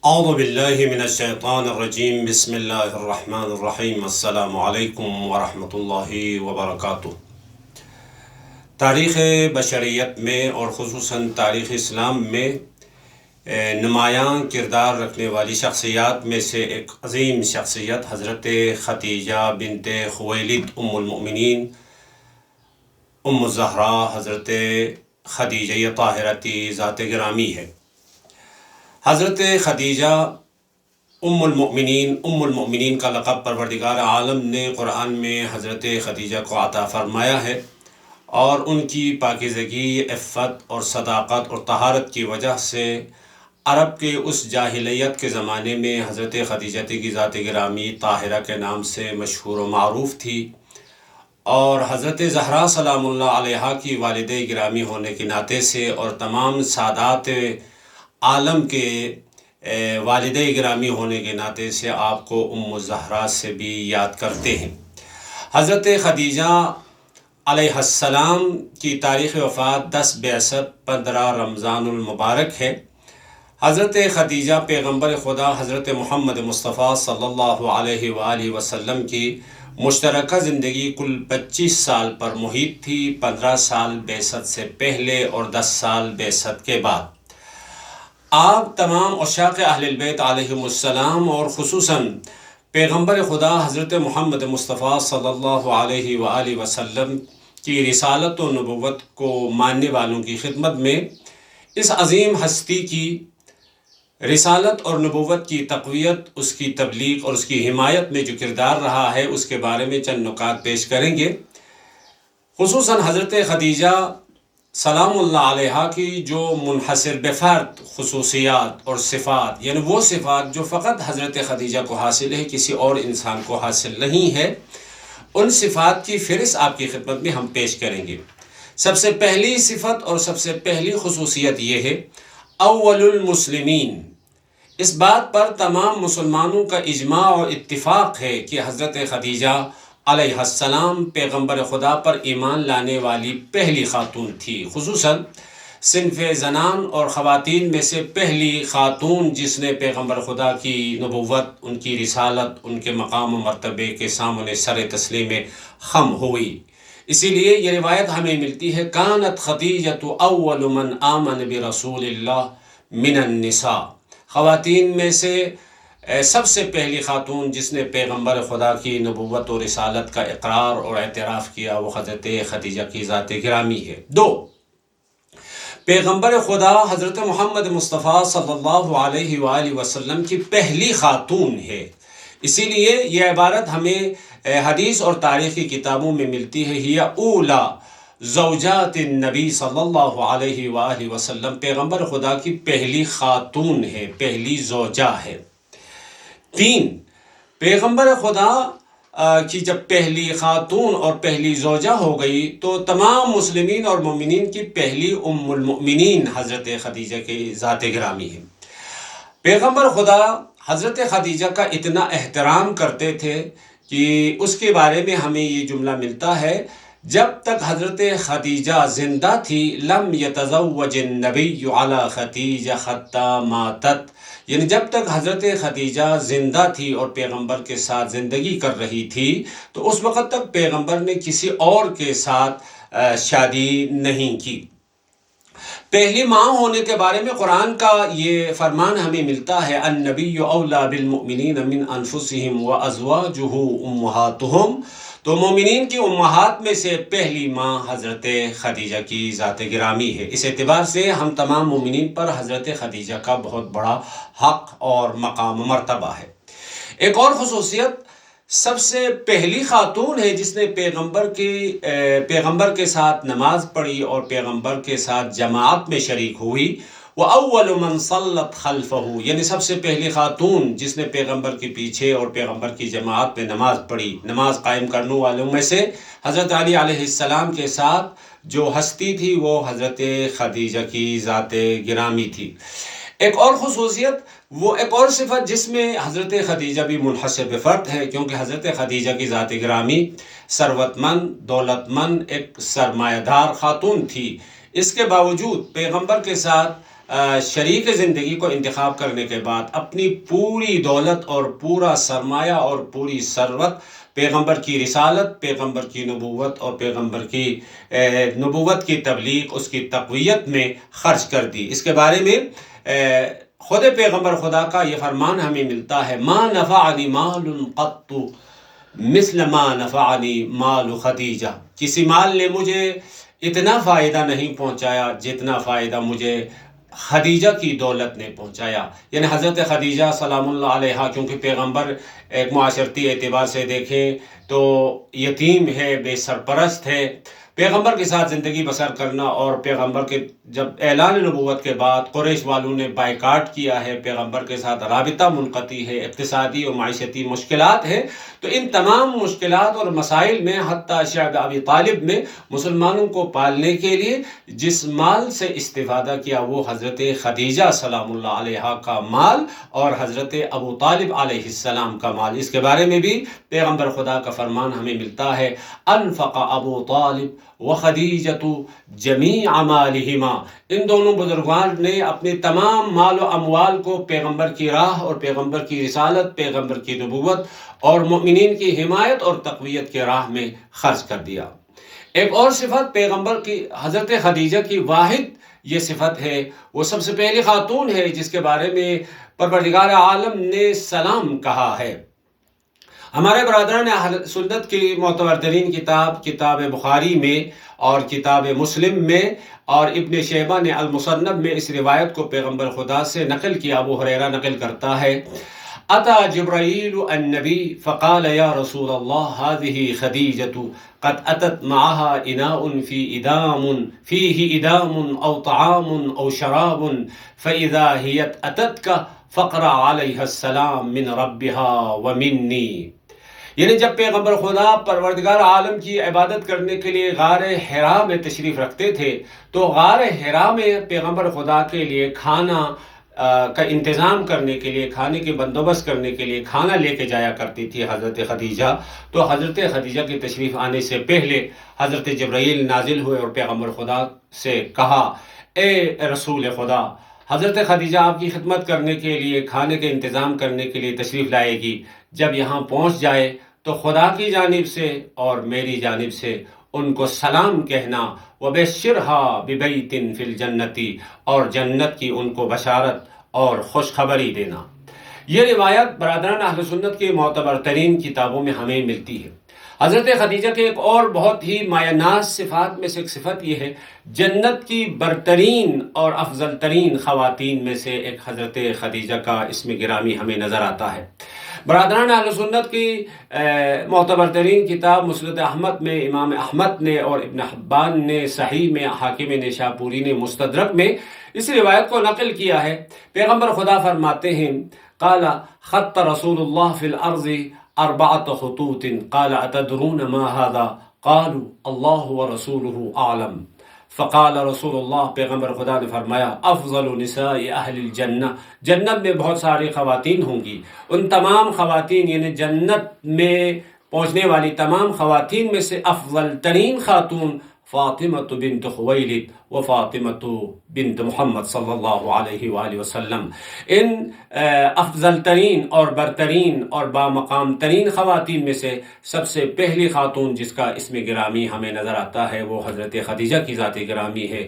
اعوذ باللہ من الشیطان الرجیم بسم اللہ الرحمن الرحیم السلام علیکم ورحمۃ اللہ وبرکاتہ۔ تاریخ بشریت میں اور خصوصاً تاریخ اسلام میں نمایاں کردار رکھنے والی شخصیات میں سے ایک عظیم شخصیت حضرت خدیجہ بنت خویلد ام المؤمنین ام الزہراء حضرت خدیجہ طاہرہ ذات گرامی ہے۔ حضرت خدیجہ ام المؤمنین کا لقب پروردگار عالم نے قرآن میں حضرت خدیجہ کو عطا فرمایا ہے، اور ان کی پاکیزگی، عفت اور صداقت اور طہارت کی وجہ سے عرب کے اس جاہلیت کے زمانے میں حضرت خدیجہ کی ذات گرامی طاہرہ کے نام سے مشہور و معروف تھی، اور حضرت زہرا سلام اللہ علیہا کی والد گرامی ہونے کے ناطے سے اور تمام سادات عالم کے والد گرامی ہونے کے ناطے سے آپ کو ام الزہراء سے بھی یاد کرتے ہیں۔ حضرت خدیجہ علیہ السلام کی تاریخ وفات 10 بعثت 15 رمضان المبارک ہے۔ حضرت خدیجہ پیغمبر خدا حضرت محمد مصطفیٰ صلی اللہ علیہ وآلہ وسلم کی مشترکہ زندگی کل 25 سال پر محیط تھی، 15 سال بعثت سے پہلے اور 10 سال بعثت کے بعد۔ آپ تمام عشاق اہل البیت علیہم السلام اور خصوصاً پیغمبر خدا حضرت محمد مصطفیٰ صلی اللہ علیہ وآلہ وسلم کی رسالت و نبوت کو ماننے والوں کی خدمت میں اس عظیم ہستی کی رسالت اور نبوت کی تقویت، اس کی تبلیغ اور اس کی حمایت میں جو کردار رہا ہے اس کے بارے میں چند نکات پیش کریں گے۔ خصوصاً حضرت خدیجہ سلام اللہ علیہا کی جو منحصر بفرد خصوصیات اور صفات، یعنی وہ صفات جو فقط حضرت خدیجہ کو حاصل ہے، کسی اور انسان کو حاصل نہیں ہے، ان صفات کی فہرست آپ کی خدمت میں ہم پیش کریں گے۔ سب سے پہلی صفت اور سب سے پہلی خصوصیت یہ ہے اول المسلمین۔ اس بات پر تمام مسلمانوں کا اجماع اور اتفاق ہے کہ حضرت خدیجہ علیہ السلام پیغمبر خدا پر ایمان لانے والی پہلی خاتون تھی، خصوصاً صنف زنان اور خواتین میں سے پہلی خاتون جس نے پیغمبر خدا کی نبوت، ان کی رسالت، ان کے مقام و مرتبے کے سامنے سر تسلیم خم ہوئی۔ اسی لیے یہ روایت ہمیں ملتی ہے کانت خدیجۃ اول من آمن برسول اللہ من النساء۔ خواتین میں سے سب سے پہلی خاتون جس نے پیغمبر خدا کی نبوت و رسالت کا اقرار اور اعتراف کیا وہ حضرت خدیجہ کی ذات گرامی ہے۔ 2، پیغمبر خدا حضرت محمد مصطفیٰ صلی اللہ علیہ وآلہ وسلم کی پہلی خاتون ہے۔ اسی لیے یہ عبارت ہمیں حدیث اور تاریخی کتابوں میں ملتی ہے، ہی اولا زوجات النبی صلی اللہ علیہ وآلہ وسلم، پیغمبر خدا کی پہلی خاتون ہے، پہلی زوجہ ہے۔ 3، پیغمبر خدا کی جب پہلی خاتون اور پہلی زوجہ ہو گئی تو تمام مسلمین اور مومنین کی پہلی ام المؤمنین حضرت خدیجہ کی ذات گرامی ہے۔ پیغمبر خدا حضرت خدیجہ کا اتنا احترام کرتے تھے کہ اس کے بارے میں ہمیں یہ جملہ ملتا ہے جب تک حضرت خدیجہ زندہ تھی لم یتزوج النبی علی خدیجہ حتی ماتت، یعنی جب تک حضرت خدیجہ زندہ تھی اور پیغمبر کے ساتھ زندگی کر رہی تھی تو اس وقت تک پیغمبر نے کسی اور کے ساتھ شادی نہیں کی۔ پہلی ماں ہونے کے بارے میں قرآن کا یہ فرمان ہمیں ملتا ہے النبی اولیٰ بالمؤمنین من انفسہم وازواجہ امہاتہم، تو مومنین کی امہات میں سے پہلی ماں حضرت خدیجہ کی ذات گرامی ہے۔ اس اعتبار سے ہم تمام مومنین پر حضرت خدیجہ کا بہت بڑا حق اور مقام و مرتبہ ہے۔ ایک اور خصوصیت، سب سے پہلی خاتون ہے جس نے پیغمبر کے ساتھ نماز پڑھی اور پیغمبر کے ساتھ جماعت میں شریک ہوئی۔ وَأَوَّلُ مَنْ صَلَّتْ خَلْفَهُ، یعنی سب سے پہلی خاتون جس نے پیغمبر کے پیچھے اور پیغمبر کی جماعت میں نماز پڑھی۔ نماز قائم کرنے والوں میں سے حضرت علی علیہ السلام کے ساتھ جو ہستی تھی وہ حضرت خدیجہ کی ذات گرامی تھی۔ ایک اور خصوصیت، وہ ایک اور صفت جس میں حضرت خدیجہ بھی منحصر بفرد ہے، کیونکہ حضرت خدیجہ کی ذات گرامی ثروت مند، دولت مند، ایک سرمایہ دار خاتون تھی۔ اس کے باوجود پیغمبر کے ساتھ شریک زندگی کو انتخاب کرنے کے بعد اپنی پوری دولت اور پورا سرمایہ اور پوری ثروت پیغمبر کی رسالت، پیغمبر کی نبوت اور پیغمبر کی نبوت کی تبلیغ، اس کی تقویت میں خرچ کر دی۔ اس کے بارے میں خود پیغمبر خدا کا یہ فرمان ہمیں ملتا ہے، ما نفعنی مال قط مثل ما نفعنی مال خدیجہ، کسی مال نے مجھے اتنا فائدہ نہیں پہنچایا جتنا فائدہ مجھے خدیجہ کی دولت نے پہنچایا۔ یعنی حضرت خدیجہ سلام اللہ علیہا، کیونکہ پیغمبر ایک معاشرتی اعتبار سے دیکھیں تو یتیم ہے، بے سرپرست ہے، پیغمبر کے ساتھ زندگی بسر کرنا، اور پیغمبر کے جب اعلان نبوت کے بعد قریش والوں نے بائیکاٹ کیا ہے، پیغمبر کے ساتھ رابطہ منقطع ہے، اقتصادی اور معیشتی مشکلات ہیں، تو ان تمام مشکلات اور مسائل میں حتیٰ شعب ابی طالب میں مسلمانوں کو پالنے کے لیے جس مال سے استفادہ کیا وہ حضرت خدیجہ سلام اللہ علیہا کا مال اور حضرت ابو طالب علیہ السلام کا مال۔ اس کے بارے میں بھی پیغمبر خدا کا فرمان ہمیں ملتا ہے، انفق ابو طالب وخدیجۃ جمیع مالہما، ان دونوں بزرگان نے اپنے تمام مال و اموال کو پیغمبر کی راہ اور پیغمبر کی رسالت، پیغمبر کی نبوت اور مومنین کی حمایت اور تقویت کی راہ میں خرچ کر دیا۔ ایک اور صفت پیغمبر کی حضرت خدیجہ کی واحد یہ صفت ہے، وہ سب سے پہلی خاتون ہے جس کے بارے میں پروردگار عالم نے سلام کہا ہے۔ ہمارے برادران اہل سنت کی معتبر ترین کتاب بخاری میں اور کتاب مسلم میں اور ابن شیبہ نے المصنف میں اس روایت کو پیغمبر خدا سے نقل کیا۔ ابو ہریرہ نقل کرتا ہے، اتی جبرائیل النبی فقال یا رسول اللہ هذه خدیجۃ قد اتت معها اناء فيه ادام او طعام او شراب فاذا هي اتتك فقرأ عليها السلام من ربها ومنی۔ یعنی جب پیغمبر خدا پروردگار عالم کی عبادت کرنے کے لیے غار حرا میں تشریف رکھتے تھے تو غار حرا میں پیغمبر خدا کے لیے کھانا کا انتظام کرنے کے لیے، کھانے کے بندوبست کرنے کے لیے کھانا لے کے جایا کرتی تھی حضرت خدیجہ۔ تو حضرت خدیجہ کے تشریف آنے سے پہلے حضرت جبرائیل نازل ہوئے اور پیغمبر خدا سے کہا، اے رسول خدا، حضرت خدیجہ آپ کی خدمت کرنے کے لیے، کھانے کے انتظام کرنے کے لیے تشریف لائے گی، جب یہاں پہنچ جائے تو خدا کی جانب سے اور میری جانب سے ان کو سلام کہنا، وَبَشِّرْهَا بِبَيْتٍ فِي الْجَنَّةِ، اور جنت کی ان کو بشارت اور خوشخبری دینا۔ یہ روایت برادران اہل سنت کی معتبر ترین کتابوں میں ہمیں ملتی ہے۔ حضرت خدیجہ کے ایک اور بہت ہی مایہ ناز صفات میں سے ایک صفت یہ ہے، جنت کی برترین اور افضل ترین خواتین میں سے ایک حضرت خدیجہ کا اسم گرامی ہمیں نظر آتا ہے۔ برادران اہل سنت کی معتبر ترین کتاب مسند احمد میں امام احمد نے اور ابن حبان نے صحیح میں، حاکم نشاپوری نے مستدرک میں اس روایت کو نقل کیا ہے۔ پیغمبر خدا فرماتے ہیں، قال خط رسول اللہ فی الارض 4 خطوط قال اتدرون ما هذا قالوا اللہ ورسولہ اعلم، فقال رسول اللہ، پیغمبر خدا نے فرمایا، افضل نساء اہل الجنہ، جنت میں بہت ساری خواتین ہوں گی، ان تمام خواتین یعنی جنت میں پہنچنے والی تمام خواتین میں سے افضل ترین خاتون فاطمہ بنت خویلد و فاطمہ بنت محمد صلی اللہ علیہ وآلہ وسلم۔ ان افضل ترین اور برترین اور بامقام ترین خواتین میں سے سب سے پہلی خاتون جس کا اسم گرامی ہمیں نظر آتا ہے وہ حضرت خدیجہ کی ذات گرامی ہے۔